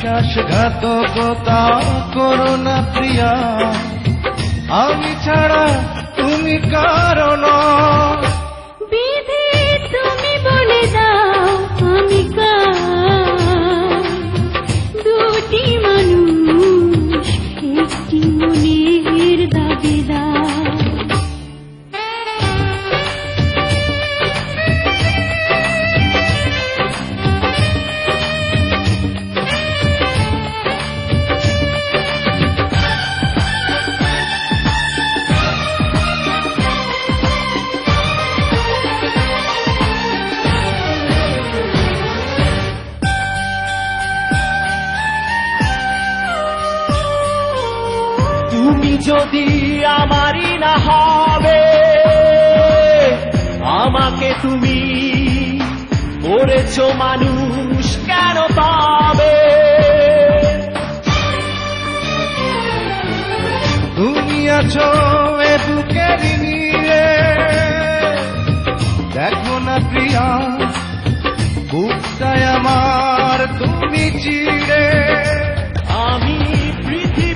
বিশ্বাসঘাতকতা করো না প্রিয়া, আমি ছাড়া তুমি কারণ। বিধি তুমি বলে দাও আমি কার, দুটি মানুষ একটি মনের দাবিদার। তুমি যদি আমারই না হবে, আমাকে তুমি করেছো মানুষ কেন পাবে? তুমি আছো এ বুকের নিয়ে, দেখো না প্রিয়া বুকটায় আমার তুমি চিড়ে।